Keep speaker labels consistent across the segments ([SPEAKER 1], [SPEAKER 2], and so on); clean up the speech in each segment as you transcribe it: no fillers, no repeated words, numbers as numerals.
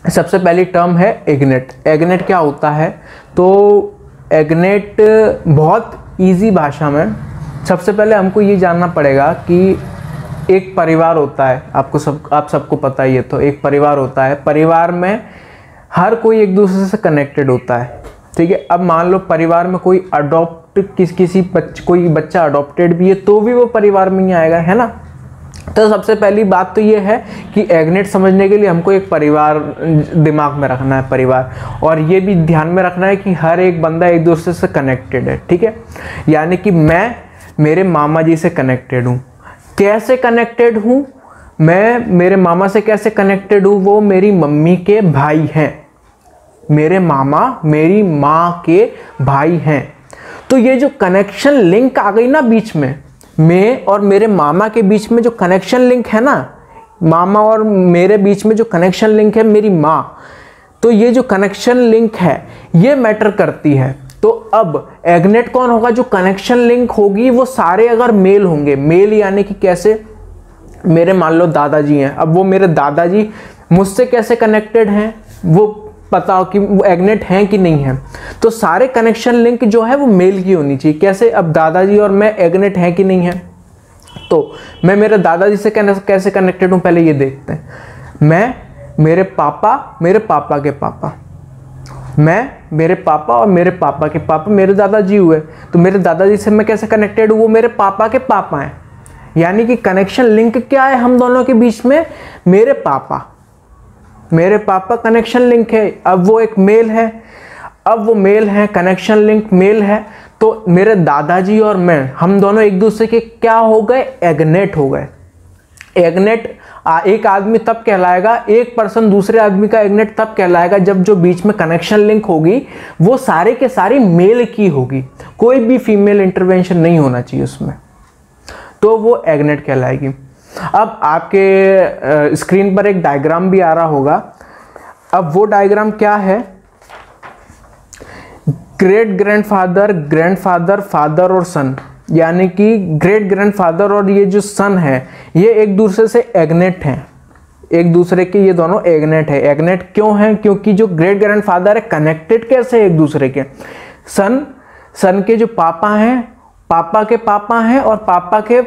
[SPEAKER 1] सबसे पहली टर्म है एगनेट। एगनेट क्या होता है? तो एगनेट बहुत इजी भाषा में, सबसे पहले हमको ये जानना पड़ेगा कि एक परिवार होता है, आप सबको पता ही है। तो एक परिवार होता है, परिवार में हर कोई एक दूसरे से कनेक्टेड होता है, ठीक है। अब मान लो परिवार में कोई कोई बच्चा अडॉप्टेड भी है तो भी वो परिवार में ही आएगा, है ना। तो सबसे पहली बात तो ये है कि एगनेट समझने के लिए हमको एक परिवार दिमाग में रखना है, परिवार। और ये भी ध्यान में रखना है कि हर एक बंदा एक दूसरे से कनेक्टेड है, ठीक है। यानी कि मैं मेरे मामा जी से कनेक्टेड हूँ। कैसे कनेक्टेड हूँ मैं? मेरे मामा से कैसे कनेक्टेड हूँ? वो मेरी मम्मी के भाई हैं। मेरे मामा मेरी माँ के भाई हैं। तो ये जो कनेक्शन लिंक आ गई ना बीच में, मैं और मेरे मामा के बीच में जो कनेक्शन लिंक है ना, मामा और मेरे बीच में जो कनेक्शन लिंक है मेरी माँ, तो ये जो कनेक्शन लिंक है ये मैटर करती है। तो अब एगनेट कौन होगा? जो कनेक्शन लिंक होगी वो सारे अगर मेल होंगे। मेल यानी कि कैसे? मेरे मान लो दादाजी हैं, अब वो मेरे दादाजी मुझसे कैसे कनेक्टेड हैं वो पता हो कि वो एगनेट हैं कि नहीं है। तो सारे कनेक्शन लिंक जो है वो मेल की होनी चाहिए। कैसे? अब दादाजी और मैं एगनेट हैं कि नहीं है। तो मैं मेरे दादाजी से कैसे कनेक्टेड हूँ पहले ये देखते हैं। मैं मेरे पापा के पापा, मैं मेरे पापा और मेरे पापा के पापा मेरे दादाजी हुए। तो मेरे दादाजी से मैं कैसे कनेक्टेड हूँ? वो मेरे पापा के पापा हैं। यानी कि कनेक्शन लिंक क्या है हम दोनों के बीच में? मेरे पापा कनेक्शन लिंक है। अब वो एक मेल है, अब वो मेल है, कनेक्शन लिंक मेल है। तो मेरे दादाजी और मैं, हम दोनों एक दूसरे के क्या हो गए? एगनेट हो गए। एगनेट एक आदमी तब कहलाएगा, एक पर्सन दूसरे आदमी का एगनेट तब कहलाएगा जब जो बीच में कनेक्शन लिंक होगी वो सारे के सारी मेल की होगी, कोई भी फीमेल इंटरवेंशन नहीं होना चाहिए उसमें, तो वो एगनेट कहलाएगी। अब आपके स्क्रीन पर एक डायग्राम भी आ रहा होगा। अब वो डायग्राम क्या है? ग्रेट ग्रैंडफादर, ग्रैंडफादर, फादर और सन, यानी कि ग्रेट ग्रैंडफादर और ये जो सन है ये एक दूसरे से एगनेट हैं। एक दूसरे के ये दोनों एगनेट है। एगनेट क्यों है? क्योंकि जो ग्रेट ग्रैंडफादर है कनेक्टेड कैसे है एक दूसरे के? सन के जो पापा हैं, पापा के पापा हैं और पापा के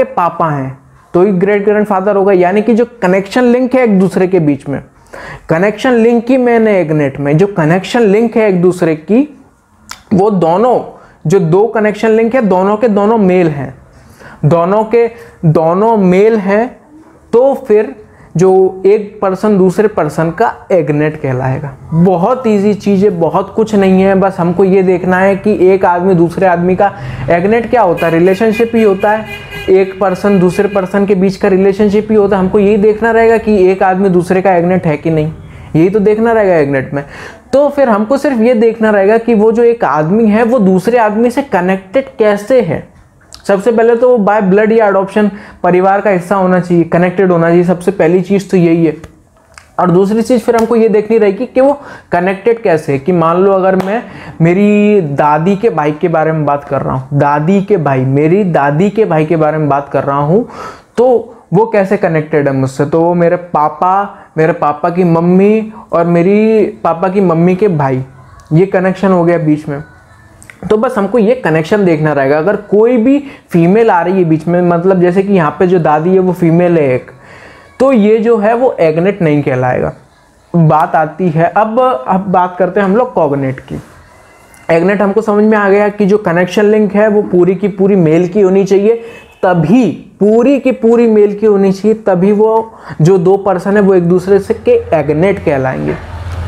[SPEAKER 1] पापा हैं, तो ये ग्रेट ग्रैंडफादर होगा। यानी कि जो कनेक्शन लिंक है एक दूसरे के बीच में, कनेक्शन लिंक की मैंने एगनेट में जो कनेक्शन लिंक है एक दूसरे की, वो दोनों जो दो कनेक्शन लिंक है दोनों के दोनों मेल हैं, दोनों के दोनों मेल हैं। तो फिर जो एक पर्सन दूसरे पर्सन का एगनेट कहलाएगा। बहुत इजी चीज़ है, बहुत कुछ नहीं है, बस हमको ये देखना है कि एक आदमी दूसरे आदमी का एगनेट क्या होता है? रिलेशनशिप ही होता है। एक पर्सन दूसरे पर्सन के बीच का रिलेशनशिप ही होता है। हमको यही देखना रहेगा कि एक आदमी दूसरे का एगनेट है कि नहीं, यही तो देखना रहेगा एगनेट में। तो फिर हमको सिर्फ ये देखना रहेगा कि वो जो एक आदमी है वो दूसरे आदमी से कनेक्टेड कैसे है। सबसे पहले तो वो बाय ब्लड या अडॉप्शन परिवार का हिस्सा होना चाहिए, कनेक्टेड होना चाहिए। सबसे पहली चीज़ तो यही है। और दूसरी चीज़ फिर हमको ये देखनी रहेगी कि वो कनेक्टेड कैसे है। कि मान लो अगर मैं मेरी दादी के भाई के बारे में बात कर रहा हूँ, दादी के भाई, मेरी दादी के भाई के बारे में बात कर रहा हूँ, तो वो कैसे कनेक्टेड है मुझसे? तो वो मेरे पापा की मम्मी और मेरी पापा की मम्मी के भाई, ये कनेक्शन हो गया बीच में। तो बस हमको ये कनेक्शन देखना रहेगा। अगर कोई भी फीमेल आ रही है बीच में, मतलब जैसे कि यहाँ पे जो दादी है वो फीमेल है एक, तो ये जो है वो एगनेट नहीं कहलाएगा। बात आती है अब बात करते हैं हम लोग कॉग्नेट की। एगनेट हमको समझ में आ गया कि जो कनेक्शन लिंक है वो पूरी की पूरी मेल की होनी चाहिए, तभी पूरी की पूरी मेल की होनी चाहिए, तभी वो जो दो पर्सन है वो एक दूसरे से के एगनेट कहलाएंगे।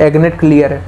[SPEAKER 1] एगनेट क्लियर है?